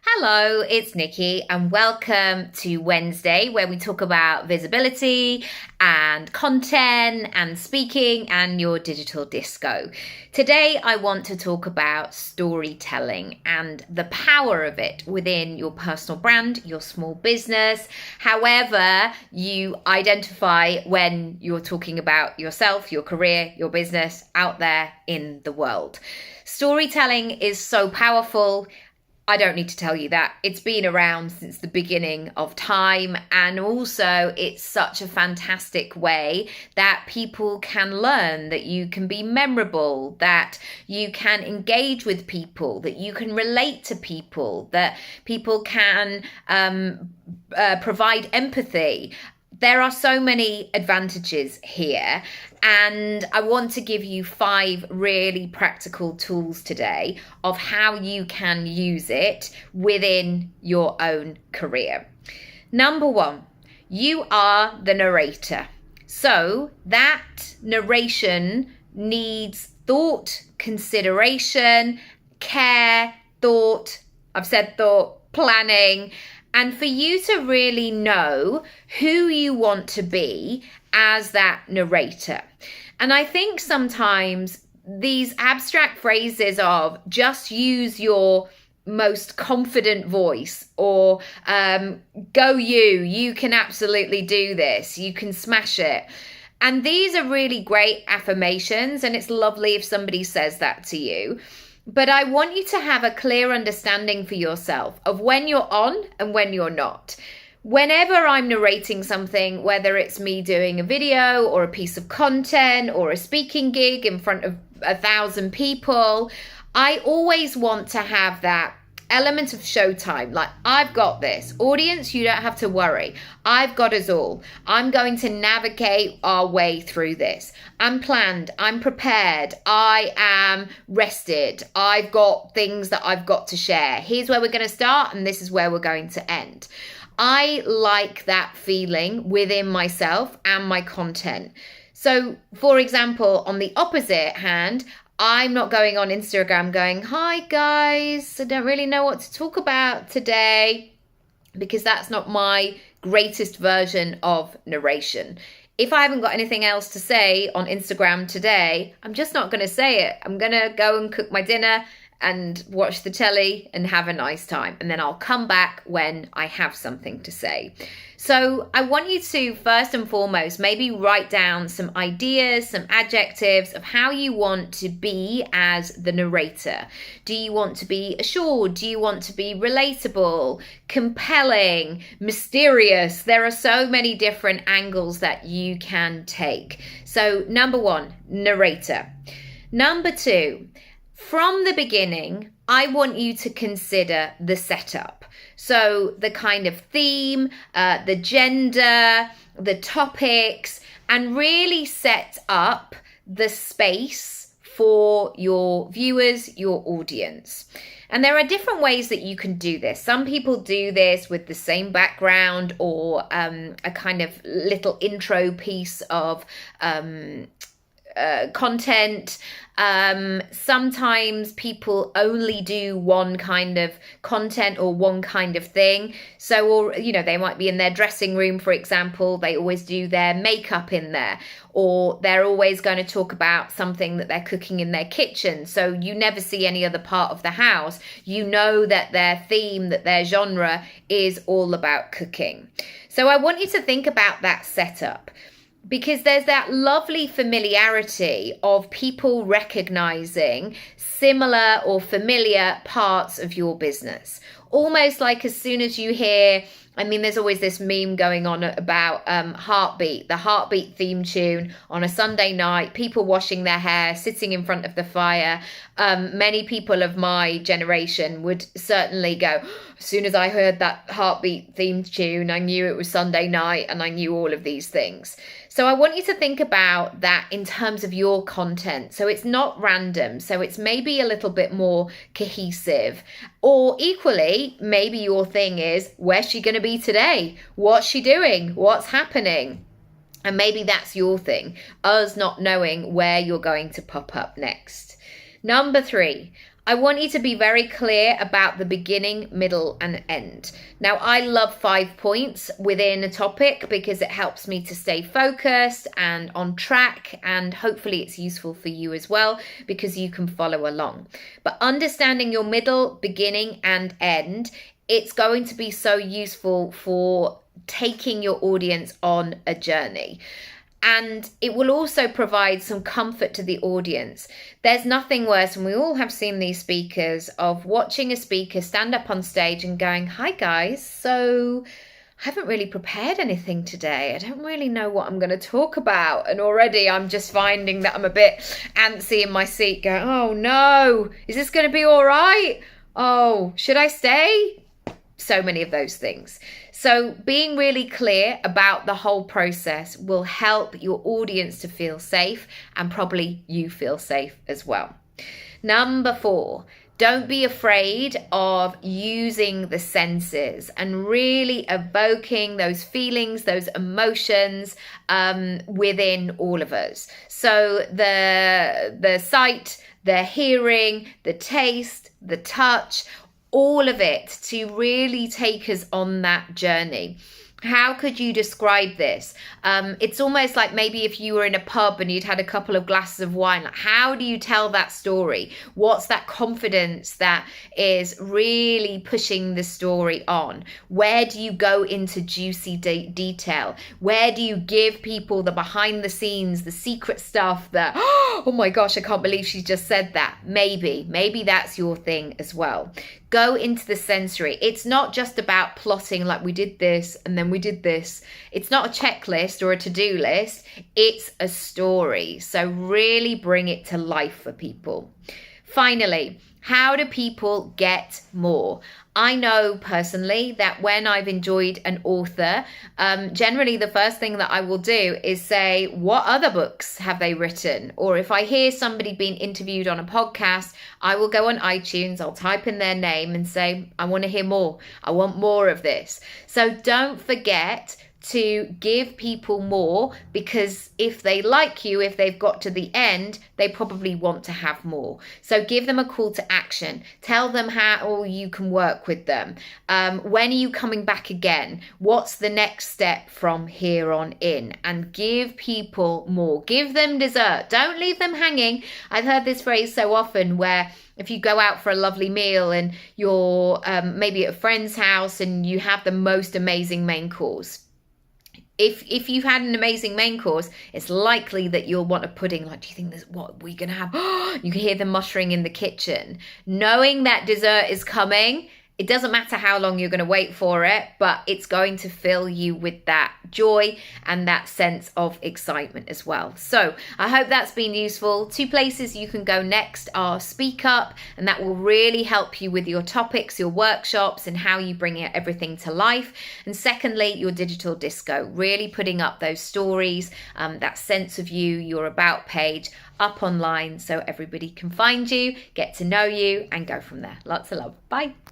Hello, it's Nikki, and welcome to Wednesday, where we talk about visibility and content and speaking and your digital disco. Today, I want to talk about storytelling and the power of it within your personal brand, your small business, however you identify when you're talking about yourself, your career, your business out there in the world. Storytelling is so powerful. I don't need to tell you that. It's been around since the beginning of time, and also it's such a fantastic way that people can learn, that you can be memorable, that you can engage with people, that you can relate to people, that people can provide empathy. There are so many advantages here, and I want to give you 5 really practical tools today of how you can use it within your own career. Number 1, you are the narrator. So that narration needs thought, consideration, care, thought. I've said thought, planning. And for you to really know who you want to be as that narrator. And I think sometimes these abstract phrases of just use your most confident voice, or go you can absolutely do this, you can smash it. And these are really great affirmations, and it's lovely if somebody says that to you. But I want you to have a clear understanding for yourself of when you're on and when you're not. Whenever I'm narrating something, whether it's me doing a video or a piece of content or a speaking gig in front of 1,000 people, I always want to have that element of showtime. Like, I've got this. Audience, you don't have to worry. I've got us all. I'm going to navigate our way through this. I'm planned. I'm prepared. I am rested. I've got things that I've got to share. Here's where we're going to start, and this is where we're going to end. I like that feeling within myself and my content. So, for example, on the opposite hand, I'm not going on Instagram going, hi guys, I don't really know what to talk about today, because that's not my greatest version of narration. If I haven't got anything else to say on Instagram today, I'm just not going to say it. I'm going to go and cook my dinner and watch the telly and have a nice time. And then I'll come back when I have something to say. So I want you to, first and foremost, maybe write down some ideas, some adjectives of how you want to be as the narrator. Do you want to be assured? Do you want to be relatable, compelling, mysterious? There are so many different angles that you can take. So number 1, narrator. Number 2, from the beginning, I want you to consider the setup. So the kind of theme, the gender, the topics, and really set up the space for your viewers, your audience. And there are different ways that you can do this. Some people do this with the same background, or a kind of little intro piece of content. Sometimes people only do one kind of content or one kind of thing. So, or, they might be in their dressing room, for example, they always do their makeup in there, or they're always going to talk about something that they're cooking in their kitchen. So you never see any other part of the house. You know that their theme, that their genre is all about cooking. So I want you to think about that setup, because there's that lovely familiarity of people recognizing similar or familiar parts of your business. Almost like as soon as you hear, there's always this meme going on about Heartbeat, the Heartbeat theme tune on a Sunday night, people washing their hair, sitting in front of the fire. Many people of my generation would certainly go, as soon as I heard that Heartbeat theme tune, I knew it was Sunday night, and I knew all of these things. So I want you to think about that in terms of your content. So it's not random. So it's maybe a little bit more cohesive. Or equally, maybe your thing is, where's she going to be today? What's she doing? What's happening? And maybe that's your thing, us not knowing where you're going to pop up next. Number 3, I want you to be very clear about the beginning, middle, and end. Now, I love 5 points within a topic because it helps me to stay focused and on track, and hopefully it's useful for you as well because you can follow along. But understanding your middle, beginning, and end, it's going to be so useful for taking your audience on a journey. And it will also provide some comfort to the audience. There's nothing worse, and we all have seen these speakers, of watching a speaker stand up on stage and going, "Hi guys, so I haven't really prepared anything today. I don't really know what I'm going to talk about." And already I'm just finding that I'm a bit antsy in my seat going, "Oh no, is this going to be all right? Oh, should I stay?" So many of those things. So being really clear about the whole process will help your audience to feel safe, and probably you feel safe as well. Number 4, don't be afraid of using the senses and really evoking those feelings, those emotions within all of us. So the sight, the hearing, the taste, the touch, all of it to really take us on that journey. How could you describe this? It's almost like maybe if you were in a pub and you'd had a couple of glasses of wine, like how do you tell that story? What's that confidence that is really pushing the story on? Where do you go into juicy detail? Where do you give people the behind the scenes, the secret stuff that, oh my gosh, I can't believe she just said that. Maybe that's your thing as well. Go into the sensory. It's not just about plotting like we did this and then we did this. It's not a checklist or a to-do list. It's a story. So really bring it to life for people. Finally, how do people get more? I know personally that when I've enjoyed an author, generally the first thing that I will do is say, what other books have they written? Or if I hear somebody being interviewed on a podcast, I will go on iTunes, I'll type in their name and say, I want to hear more. I want more of this. So don't forget to give people more, because if they like you, if they've got to the end, they probably want to have more. So give them a call to action. Tell them how you can work with them. When are you coming back again? What's the next step from here on in? And give people more. Give them dessert. Don't leave them hanging. I've heard this phrase so often where if you go out for a lovely meal and you're maybe at a friend's house and you have the most amazing main course. If you've had an amazing main course, it's likely that you'll want a pudding. Like, do you think this, what we're going to have? You can hear them muttering in the kitchen. Knowing that dessert is coming, it doesn't matter how long you're going to wait for it, but it's going to fill you with that joy and that sense of excitement as well. So I hope that's been useful. 2 places you can go next are Speak Up, and that will really help you with your topics, your workshops, and how you bring everything to life. And secondly, your digital disco, really putting up those stories, that sense of you, your about page up online so everybody can find you, get to know you, and go from there. Lots of love. Bye.